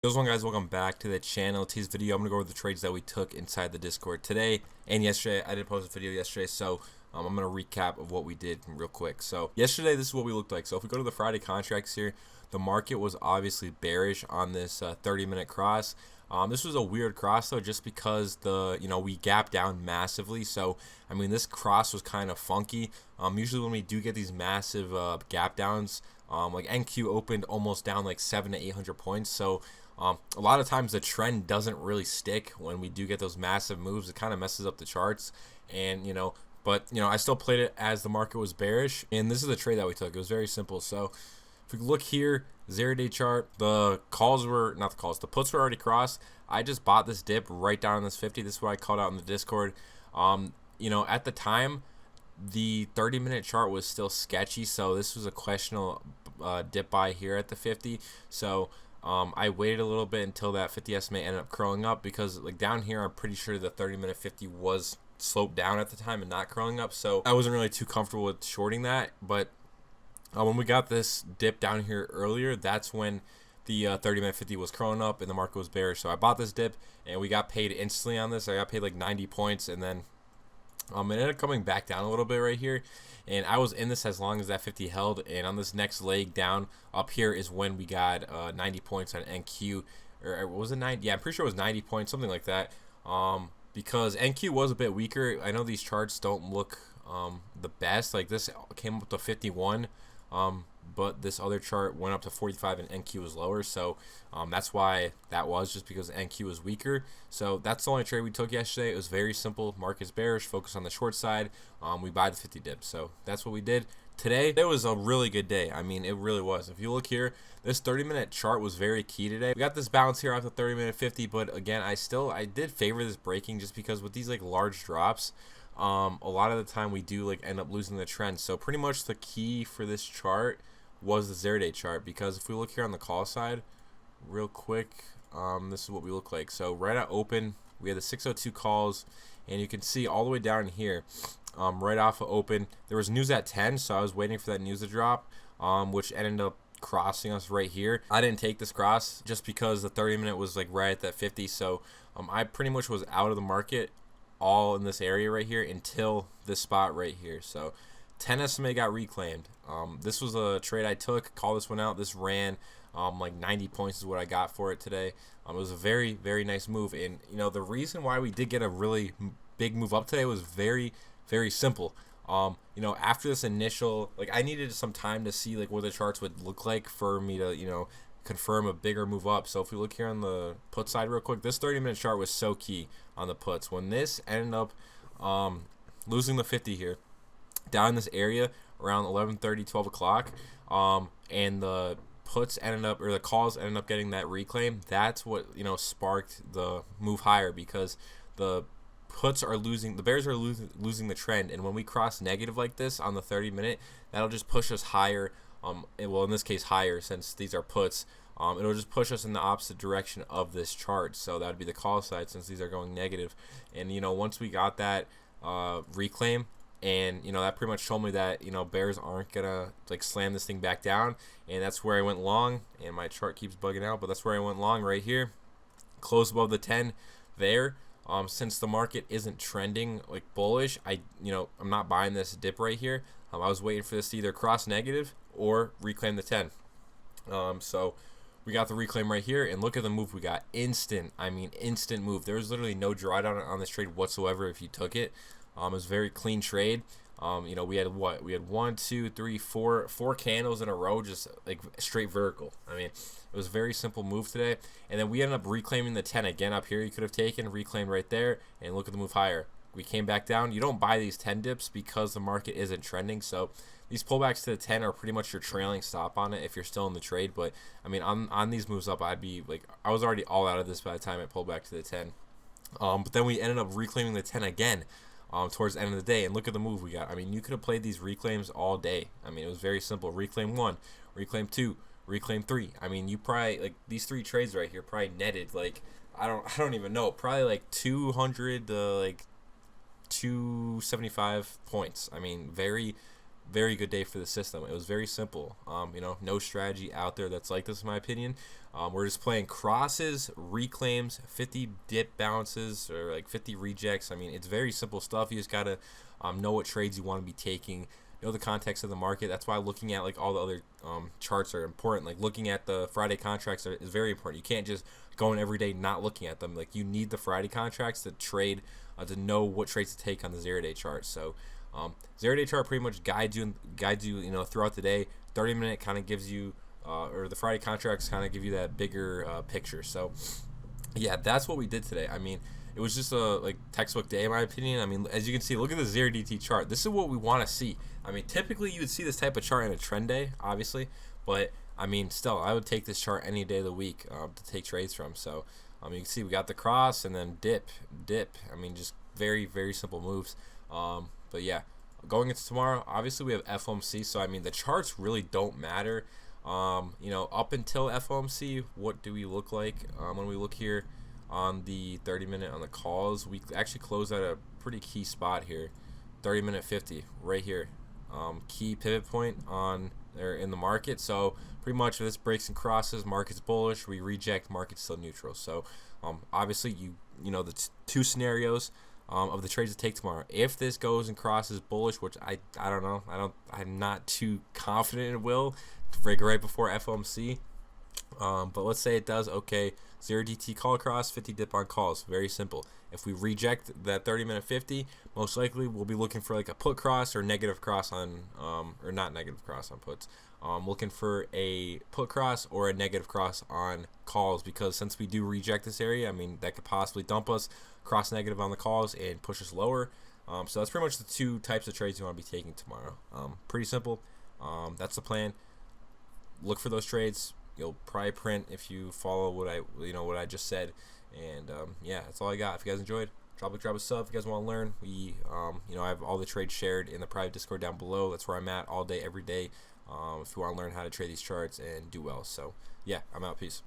What's going on, guys? Welcome back to the channel. Today's video, I'm going to go over the trades that we took inside the Discord today and yesterday. I did post a video yesterday, so I'm going to recap of what we did real quick. So yesterday, this is what we looked like. So if we go to the Friday contracts here, the market was obviously bearish on this 30-minute cross. This was a weird cross though, just because we gapped down massively. So I mean, this cross was kind of funky. Usually when we do get these massive gap downs, like NQ opened almost down like 700 to 800 points. So a lot of times the trend doesn't really stick when we do get those massive moves. It kind of messes up the charts, and but I still played it as the market was bearish, and this is the trade that we took. It was very simple. So if we look here, 0-day chart, the calls were not the calls, the puts were already crossed. I just bought this dip right down in this 50. This is what I called out in the Discord. At the time, the 30-minute chart was still sketchy, so this was a questionable dip buy here at the 50. So I waited a little bit until that 50 SMA ended up curling up, because like down here, I'm pretty sure the 30-minute 50 was sloped down at the time and not curling up. So I wasn't really too comfortable with shorting that. But when we got this dip down here earlier, that's when the 30-minute 50 was curling up and the market was bearish. So I bought this dip and we got paid instantly on this. I got paid like 90 points, and then it ended up coming back down a little bit right here, and I was in this as long as that 50 held. And on this next leg down up here is when we got 90 points on NQ, or was it 90? Yeah, I'm pretty sure it was 90 points, something like that. Because NQ was a bit weaker. I know these charts don't look the best. Like this came up to 51. But this other chart went up to 45 and NQ was lower, so that's why that was, just because NQ was weaker. So that's the only trade we took yesterday. It was very simple. Market's bearish, focus on the short side. We buy the 50 dips, so that's what we did today. It was a really good day. I mean, it really was. If you look here, this 30-minute chart was very key today. We got this bounce here off the 30-minute 50, but again, I did favor this breaking, just because with these like large drops, a lot of the time we do like end up losing the trend. So pretty much the key for this chart was the 0-day chart, because if we look here on the call side real quick, this is what we look like. So right at open, we had the 602 calls, and you can see all the way down here, right off of open, there was news at 10, so I was waiting for that news to drop, which ended up crossing us right here. I didn't take this cross just because the 30-minute was like right at that 50. So I pretty much was out of the market all in this area right here until this spot right here. So 10 SMA got reclaimed. This was a trade I took. Call this one out. This ran like 90 points is what I got for it today. It was a very, very nice move. And the reason why we did get a really big move up today was very, very simple. After this initial, like, I needed some time to see like what the charts would look like for me to confirm a bigger move up. So if we look here on the put side real quick, this 30-minute chart was so key on the puts. When this ended up losing the 50 here, down in this area around 11:30, 12 o'clock, and the puts ended up, or the calls ended up getting that reclaim. That's what sparked the move higher, because the puts are losing, the bears are losing the trend, and when we cross negative like this on the 30-minute, that'll just push us higher. Well, in this case higher, since these are puts. It'll just push us in the opposite direction of this chart. So that would be the call side, since these are going negative. And once we got that reclaim, and that pretty much told me that bears aren't gonna like slam this thing back down, and that's where I went long. And my chart keeps bugging out, but that's where I went long right here, close above the 10 there. Since the market isn't trending like bullish, I'm not buying this dip right here. I was waiting for this to either cross negative or reclaim the 10. So we got the reclaim right here, and look at the move we got. Instant move. There was literally no drawdown on this trade whatsoever if you took it. It was a very clean trade. We had what? We had 1, 2, 3, 4 candles in a row, just like straight vertical. I mean, it was a very simple move today. And then we ended up reclaiming the 10 again up here. You could have taken, reclaimed right there, and look at the move higher. We came back down. You don't buy these 10 dips because the market isn't trending. So these pullbacks to the 10 are pretty much your trailing stop on it if you're still in the trade. But I mean, on these moves up, I'd be like, I was already all out of this by the time it pulled back to the 10. But then we ended up reclaiming the 10 again. Towards the end of the day, and look at the move we got. I mean, you could have played these reclaims all day. I mean, it was very simple. Reclaim 1, reclaim 2, reclaim 3. I mean, you probably, like, these 3 trades right here probably netted like, I don't even know, probably like 200 to like 275 points. I mean, very, very good day for the system. It was very simple. No strategy out there that's like this in my opinion. We're just playing crosses, reclaims, 50 dip bounces, or like 50 rejects. I mean, it's very simple stuff. You just gotta know what trades you want to be taking, know the context of the market. That's why looking at like all the other charts are important. Like looking at the Friday contracts is very important. You can't just go in every day not looking at them. Like you need the Friday contracts to trade, to know what trades to take on the 0-day chart. So 0-day chart pretty much guides you throughout the day. 30-minute kind of gives you or the Friday contracts kind of give you that bigger picture. So yeah, that's what we did today. I mean, it was just a textbook day in my opinion. I mean, as you can see, look at the 0DT chart. This is what we want to see. I mean, typically you would see this type of chart in a trend day, obviously, but I mean, still, I would take this chart any day of the week to take trades from. So you can see we got the cross and then dip. I mean, just very, very simple moves. But yeah, going into tomorrow, obviously we have FOMC, so I mean the charts really don't matter. Up until FOMC, what do we look like when we look here on the 30-minute on the calls? We actually closed at a pretty key spot here, 30-minute 50 right here, key pivot point on there in the market. So pretty much if this breaks and crosses, market's bullish, we reject, market's still neutral. So obviously the two scenarios of the trades to take tomorrow. If this goes and crosses bullish, which I don't know, I'm not too confident it will, break right before FOMC. But let's say it does. Okay, 0DT call across, 50 dip on calls. Very simple. If we reject that 30-minute 50, most likely we'll be looking for like a put cross or negative cross on, or not negative cross on puts. Looking for a put cross or a negative cross on calls, because since we do reject this area, I mean, that could possibly dump us, cross negative on the calls and push us lower. So that's pretty much the two types of trades you want to be taking tomorrow. Pretty simple. That's the plan. Look for those trades. You'll probably print if you follow what I just said. And yeah, that's all I got. If you guys enjoyed, drop a sub. If you guys want to learn, I have all the trades shared in the private Discord down below. That's where I'm at all day, every day. If you want to learn how to trade these charts and do well. So yeah, I'm out. Peace.